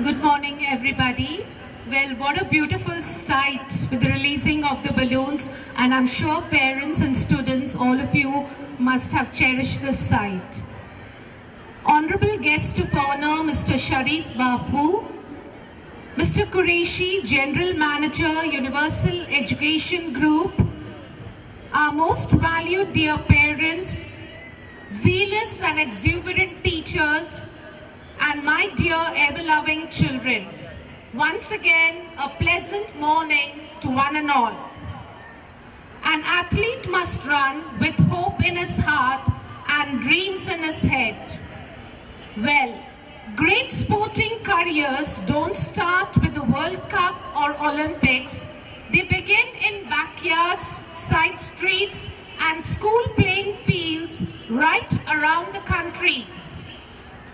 Good morning, everybody. Well, what a beautiful sight with the releasing of the balloons, and I'm sure parents and students, all of you must have cherished this sight. Honorable guest of honor, Mr. Sharif Bafu, Mr. Qureshi, General Manager, Universal Education Group, our most valued dear parents, zealous and exuberant teachers, and my dear ever-loving children, once again a pleasant morning to one and all. An athlete must run with hope in his heart and dreams in his head. Well, great sporting careers don't start with the World Cup or Olympics. They begin in backyards, side streets, and school playing fields right around the country.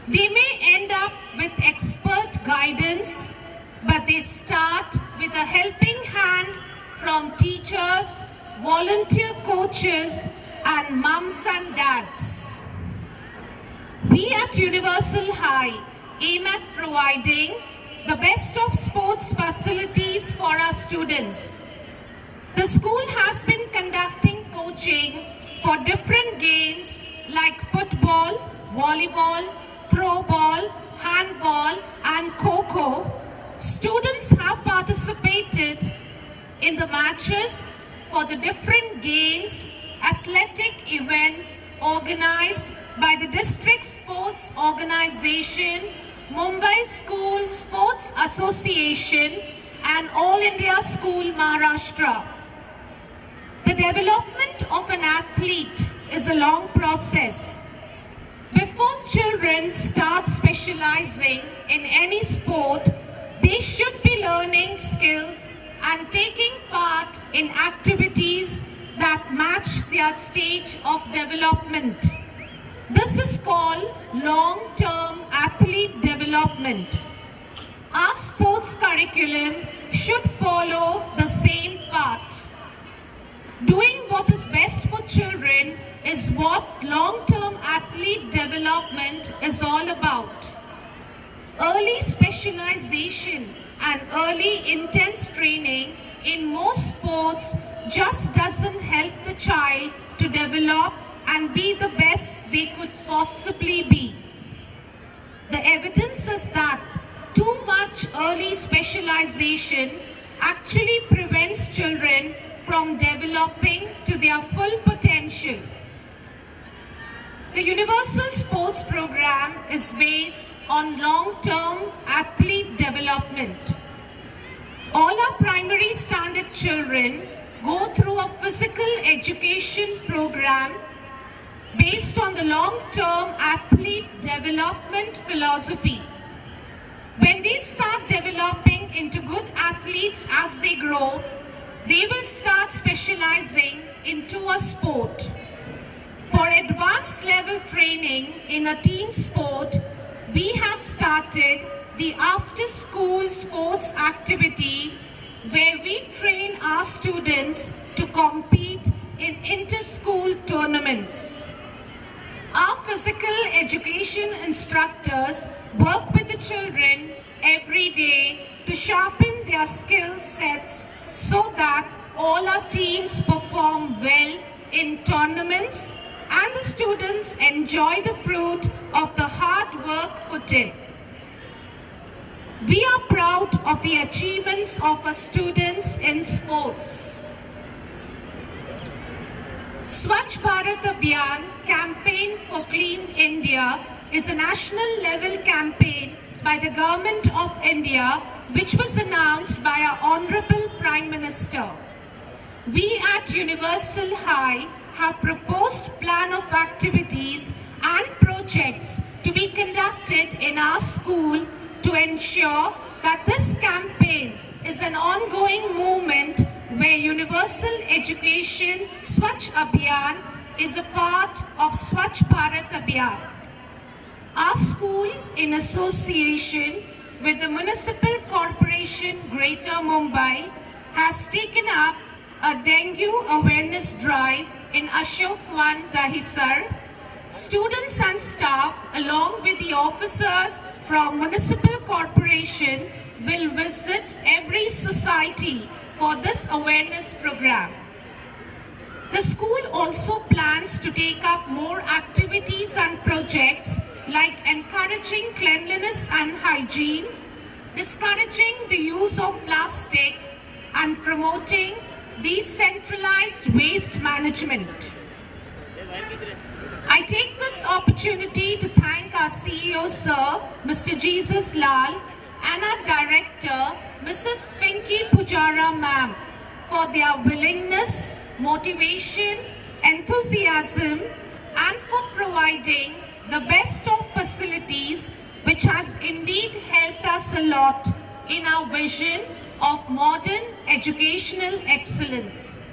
They may end up with expert guidance, but they start with a helping hand from teachers, volunteer coaches, and mums and dads. We at Universal High aim at providing the best of sports facilities for our students. The school has been conducting coaching for different games like football, volleyball, throwball, handball, and kho-kho. Students have participated in the matches for the different games, athletic events organized by the District Sports Organization, Mumbai School Sports Association, and All India School Maharashtra. The development of an athlete is a long process. Before children start specializing in any sport, they should be learning skills and taking part in activities that match their stage of development. This is called long-term athlete development. Our sports curriculum should follow the same path. Doing what is best for children is what long-term athlete development is all about. Early specialization and early intense training in most sports just doesn't help the child to develop and be the best they could possibly be. The evidence is that too much early specialization actually prevents children from developing to their full potential. The Universal Sports Program is based on long-term athlete development. All our primary standard children go through a physical education program based on the long-term athlete development philosophy. When they start developing into good athletes as they grow, they will start specializing into a sport. For advanced level training in a team sport, we have started the after-school sports activity where we train our students to compete in inter-school tournaments. Our physical education instructors work with the children every day to sharpen their skill sets so that all our teams perform well in tournaments and the students enjoy the fruit of the hard work put in. We are proud of the achievements of our students in sports. Swachh Bharat Abhiyan Campaign for Clean India is a national level campaign by the Government of India which was announced by our Honorable Prime Minister. We at Universal High have proposed plan of activities and projects to be conducted in our school to ensure that this campaign is an ongoing movement where Universal Education Swachh Abhiyan is a part of Swachh Bharat Abhiyan. Our school, in association with the Municipal Corporation Greater Mumbai, has taken up a dengue awareness drive in Ashok Wan, Dahisar. Students and staff, along with the officers from Municipal Corporation Foundation will visit every society for this awareness program. The school also plans to take up more activities and projects like encouraging cleanliness and hygiene, discouraging the use of plastic, and promoting decentralized waste management. I take this opportunity to thank our CEO, Sir, Mr. Jesus Lal, and our Director, Mrs. Pinky Pujara Ma'am, for their willingness, motivation, enthusiasm, and for providing the best of facilities, which has indeed helped us a lot in our vision of modern educational excellence.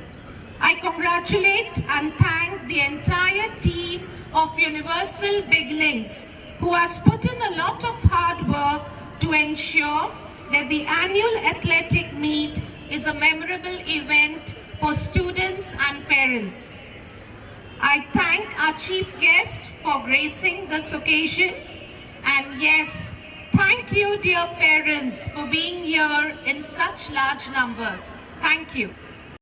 I congratulate and thank the entire team of Universal Beginnings who has put in a lot of hard work to ensure that the annual athletic meet is a memorable event for students and parents. I thank our chief guest for gracing this occasion, and yes, thank you dear parents for being here in such large numbers. Thank you.